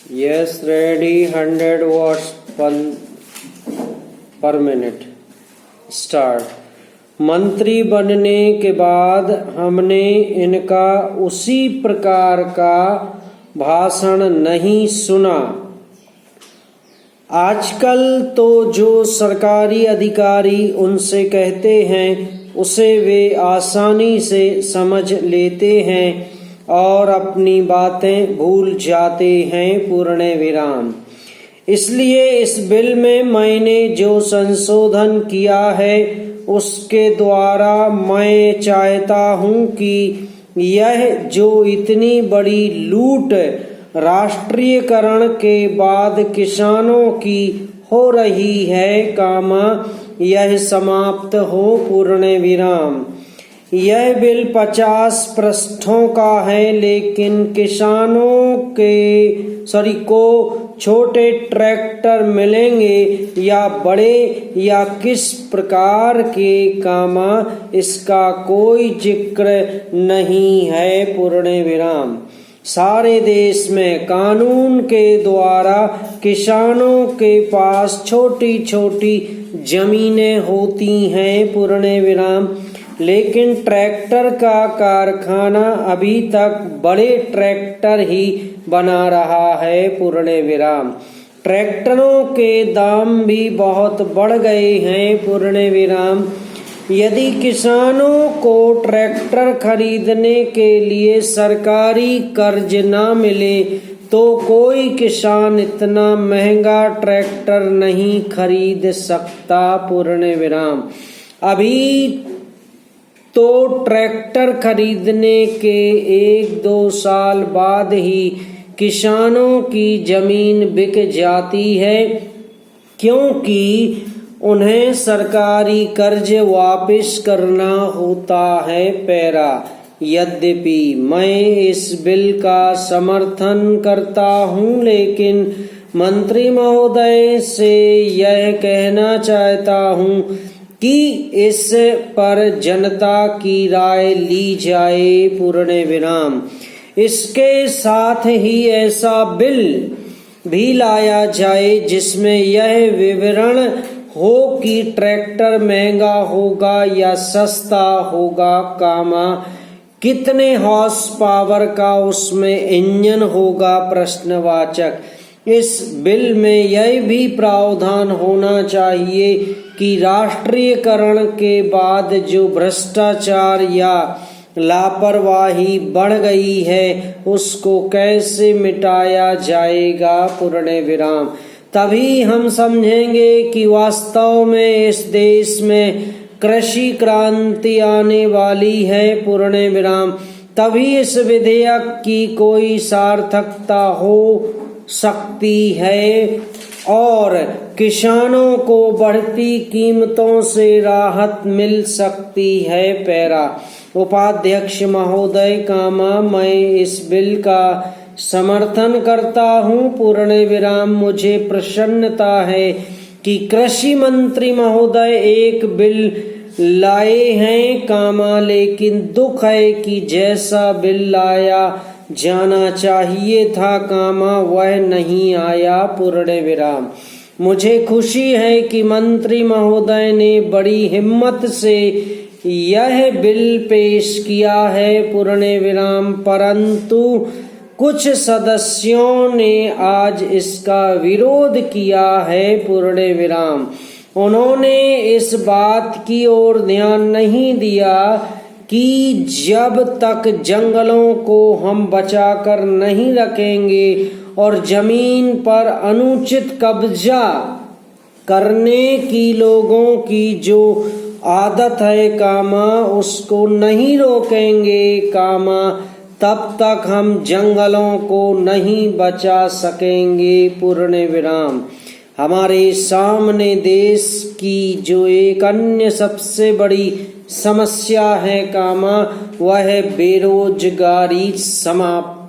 Yes, ready. 100 watts per minute. Start. मंत्री बनने के बाद हमने इनका उसी प्रकार का भाषण नहीं सुना। आजकल तो जो सरकारी अधिकारी उनसे कहते हैं उसे वे आसानी से समझ लेते हैं और अपनी बातें भूल जाते हैं। पूर्ण विराम। इसलिए इस बिल में मैंने जो संशोधन किया है उसके द्वारा मैं चाहता हूं कि यह जो इतनी बड़ी लूट राष्ट्रीयकरण के बाद किसानों की हो रही है यह समाप्त हो। पूर्ण विराम। यह बिल 50 पृष्ठों का है, लेकिन किसानों को छोटे ट्रैक्टर मिलेंगे या बड़े या किस प्रकार के इसका कोई जिक्र नहीं है। पूर्ण विराम। सारे देश में कानून के द्वारा किसानों के पास छोटी छोटी जमीनें होती हैं। पूर्ण विराम। लेकिन ट्रैक्टर का कारखाना अभी तक बड़े ट्रैक्टर ही बना रहा है। पूर्ण विराम। ट्रैक्टरों के दाम भी बहुत बढ़ गए हैं। पूर्ण विराम। यदि किसानों को ट्रैक्टर खरीदने के लिए सरकारी कर्ज न मिले तो कोई किसान इतना महंगा ट्रैक्टर नहीं खरीद सकता। पूर्ण विराम। अभी तो ट्रैक्टर खरीदने के 1-2 साल बाद ही किसानों की जमीन बिक जाती है, क्योंकि उन्हें सरकारी कर्ज वापस करना होता है। पैरा। यद्यपि मैं इस बिल का समर्थन करता हूं, लेकिन मंत्री महोदय से यह कहना चाहता हूं कि इस पर जनता की राय ली जाए। पूर्ण विराम। इसके साथ ही ऐसा बिल भी लाया जाए जिसमें यह विवरण हो कि ट्रैक्टर महंगा होगा या सस्ता होगा, कितने हॉर्स पावर का उसमें इंजन होगा, प्रश्नवाचक। इस बिल में यह भी प्रावधान होना चाहिए कि राष्ट्रीयकरण के बाद जो भ्रष्टाचार या लापरवाही बढ़ गई है उसको कैसे मिटाया जाएगा। पूर्ण विराम। तभी हम समझेंगे कि वास्तव में इस देश में कृषि क्रांति आने वाली है। पूर्ण विराम। तभी इस विधेयक की कोई सार्थकता हो सकती है और किसानों को बढ़ती कीमतों से राहत मिल सकती है। पैरा। उपाध्यक्ष महोदय मैं इस बिल का समर्थन करता हूं। पूर्ण विराम। मुझे प्रसन्नता है कि कृषि मंत्री महोदय एक बिल लाए हैं लेकिन दुख है कि जैसा बिल लाया जाना चाहिए था वह नहीं आया। पूर्ण विराम। मुझे खुशी है कि मंत्री महोदय ने बड़ी हिम्मत से यह बिल पेश किया है। पूर्ण विराम। परंतु कुछ सदस्यों ने आज इसका विरोध किया है। पूर्ण विराम। उन्होंने इस बात की ओर ध्यान नहीं दिया कि जब तक जंगलों को हम बचाकर नहीं रखेंगे और जमीन पर अनुचित कब्जा करने की लोगों की जो आदत है उसको नहीं रोकेंगे तब तक हम जंगलों को नहीं बचा सकेंगे। पूर्ण विराम। हमारे सामने देश की जो एक अन्य सबसे बड़ी समस्या है वह बेरोजगारी। समाप्त।